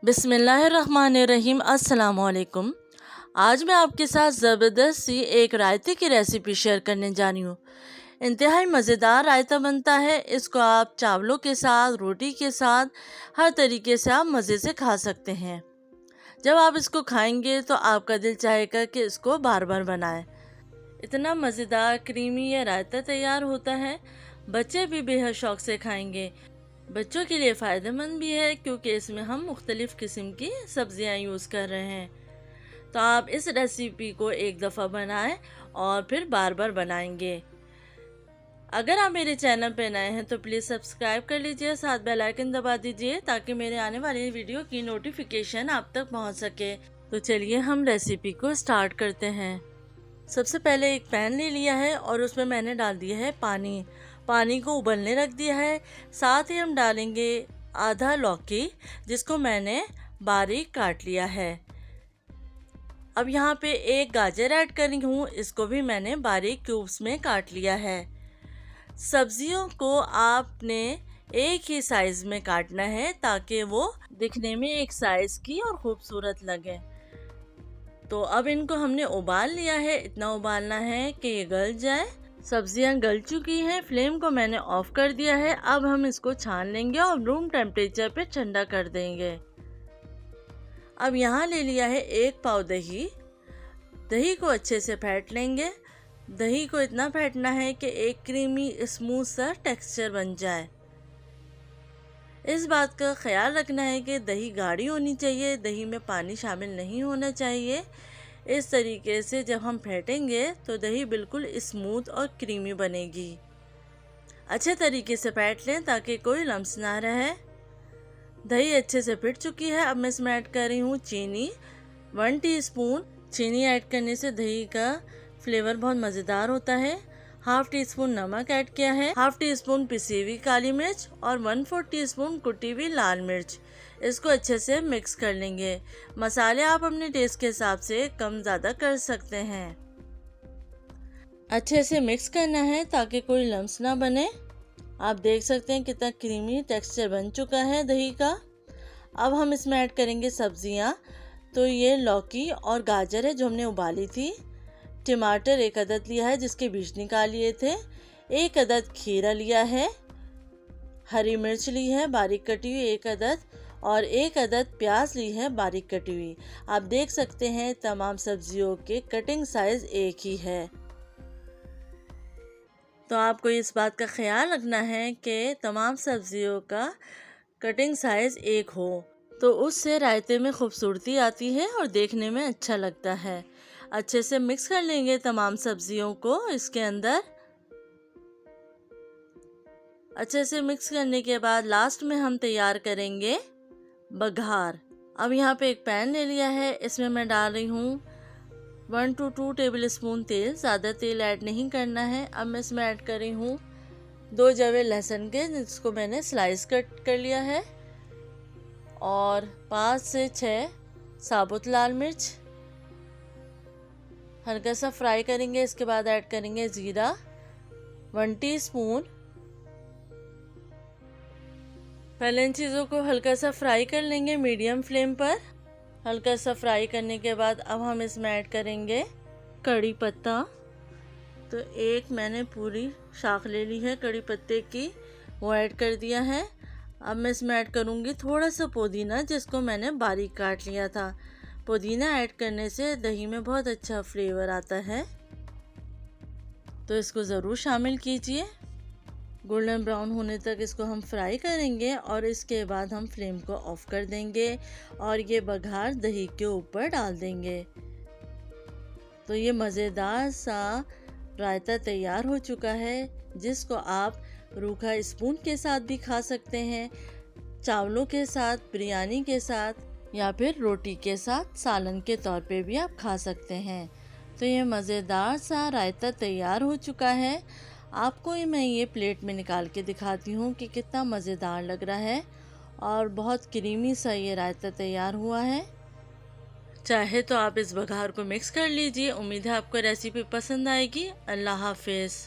बिस्मिल्लाहिर्रहमानिर्रहीम। अस्सलाम वालेकुम। आज मैं आपके साथ ज़बरदस्त सी एक रायते की रेसिपी शेयर करने जा रही हूँ। इंतहाई मज़ेदार रायता बनता है। इसको आप चावलों के साथ, रोटी के साथ, हर तरीके से आप मज़े से खा सकते हैं। जब आप इसको खाएंगे तो आपका दिल चाहेगा कि इसको बार बार बनाएं। इतना मज़ेदार क्रीमी ये रायता तैयार होता है, बच्चे भी बेहद शौक से खाएंगे। बच्चों के लिए फ़ायदेमंद भी है क्योंकि इसमें हम मुख्तलिफ़ किस्म की सब्ज़ियाँ यूज़ कर रहे हैं। तो आप इस रेसिपी को एक दफ़ा बनाएं और फिर बार बार बनाएंगे। अगर आप मेरे चैनल पर नए हैं तो प्लीज़ सब्सक्राइब कर लीजिए, साथ बेल आइकन दबा दीजिए ताकि मेरे आने वाली वीडियो की नोटिफिकेशन आप तक पहुंच सके। तो चलिए हम रेसिपी को स्टार्ट करते हैं। सबसे पहले एक पैन ले लिया है और उसमें मैंने डाल दिया है पानी को उबलने रख दिया है। साथ ही हम डालेंगे आधा लौकी, जिसको मैंने बारीक काट लिया है। अब यहाँ पे एक गाजर ऐड करी हूँ, इसको भी मैंने बारीक क्यूब्स में काट लिया है। सब्जियों को आपने एक ही साइज में काटना है ताकि वो दिखने में एक साइज की और खूबसूरत लगे। तो अब इनको हमने उबाल लिया है, इतना उबालना है कि ये गल जाए। सब्जियां गल चुकी हैं, फ्लेम को मैंने ऑफ कर दिया है। अब हम इसको छान लेंगे और रूम टेम्परेचर पे ठंडा कर देंगे। अब यहाँ ले लिया है एक पाव दही को अच्छे से फेंट लेंगे। दही को इतना फेंटना है कि एक क्रीमी स्मूथ सा टेक्सचर बन जाए। इस बात का ख्याल रखना है कि दही गाढ़ी होनी चाहिए, दही में पानी शामिल नहीं होना चाहिए। इस तरीके से जब हम फेंटेंगे तो दही बिल्कुल स्मूथ और क्रीमी बनेगी। अच्छे तरीके से फेंट लें ताकि कोई लम्स ना रहे। दही अच्छे से फिट चुकी है। अब मैं इसमें ऐड कर रही हूँ चीनी, 1 टीस्पून। चीनी ऐड करने से दही का फ्लेवर बहुत मज़ेदार होता है। हाफ टी स्पून नमक ऐड किया है, हाफ टी स्पून पिसी हुई काली मिर्च और 1/4 टीस्पून कुटी हुई लाल मिर्च। इसको अच्छे से मिक्स कर लेंगे। मसाले आप अपने टेस्ट के हिसाब से कम ज़्यादा कर सकते हैं। अच्छे से मिक्स करना है ताकि कोई लम्स ना बने। आप देख सकते हैं कितना क्रीमी टेक्सचर बन चुका है दही का। अब हम इसमें ऐड करेंगे सब्जियाँ। तो ये लौकी और गाजर है जो हमने उबाली थी। टमाटर 1 अदद लिया है जिसके बीज निकाल लिए थे। 1 अदद खीरा लिया है। हरी मिर्च ली है बारीक कटी हुई 1 अदद, और 1 अदद प्याज ली है बारीक कटी हुई। आप देख सकते हैं तमाम सब्जियों के कटिंग साइज एक ही है। तो आपको इस बात का ख्याल रखना है कि तमाम सब्जियों का कटिंग साइज एक हो, तो उससे रायते में खूबसूरती आती है और देखने में अच्छा लगता है। अच्छे से मिक्स कर लेंगे तमाम सब्जियों को इसके अंदर। अच्छे से मिक्स करने के बाद लास्ट में हम तैयार करेंगे बघार। अब यहाँ पे एक पैन ले लिया है, इसमें मैं डाल रही हूँ 1 to 2 टेबल स्पून तेल। ज़्यादा तेल ऐड नहीं करना है। अब मैं इसमें ऐड कर रही हूँ 2 जवे लहसुन के, जिसको मैंने स्लाइस कट कर लिया है, और 5 से 6 साबुत लाल मिर्च। हल्का सा फ्राई करेंगे। इसके बाद ऐड करेंगे जीरा 1 टीस्पून। पहले इन चीज़ों को हल्का सा फ्राई कर लेंगे मीडियम फ्लेम पर। हल्का सा फ्राई करने के बाद अब हम इसमें ऐड करेंगे कड़ी पत्ता। तो एक मैंने पूरी शाख ले ली है कड़ी पत्ते की, वो ऐड कर दिया है। अब मैं इसमें ऐड करूँगी थोड़ा सा पुदीना, जिसको मैंने बारीक काट लिया था। पुदीना ऐड करने से दही में बहुत अच्छा फ्लेवर आता है, तो इसको ज़रूर शामिल कीजिए। गोल्डन ब्राउन होने तक इसको हम फ्राई करेंगे और इसके बाद हम फ्लेम को ऑफ कर देंगे और ये बघार दही के ऊपर डाल देंगे। तो ये मज़ेदार सा रायता तैयार हो चुका है, जिसको आप रूखा स्पून के साथ भी खा सकते हैं, चावलों के साथ, बिरयानी के साथ, या फिर रोटी के साथ सालन के तौर पे भी आप खा सकते हैं। तो ये मज़ेदार सा रायता तैयार हो चुका है। आपको मैं ये प्लेट में निकाल के दिखाती हूँ कि कितना मज़ेदार लग रहा है, और बहुत क्रीमी सा ये रायता तैयार हुआ है। चाहे तो आप इस बघार को मिक्स कर लीजिए। उम्मीद है आपको रेसिपी पसंद आएगी। अल्लाह हाफिज़।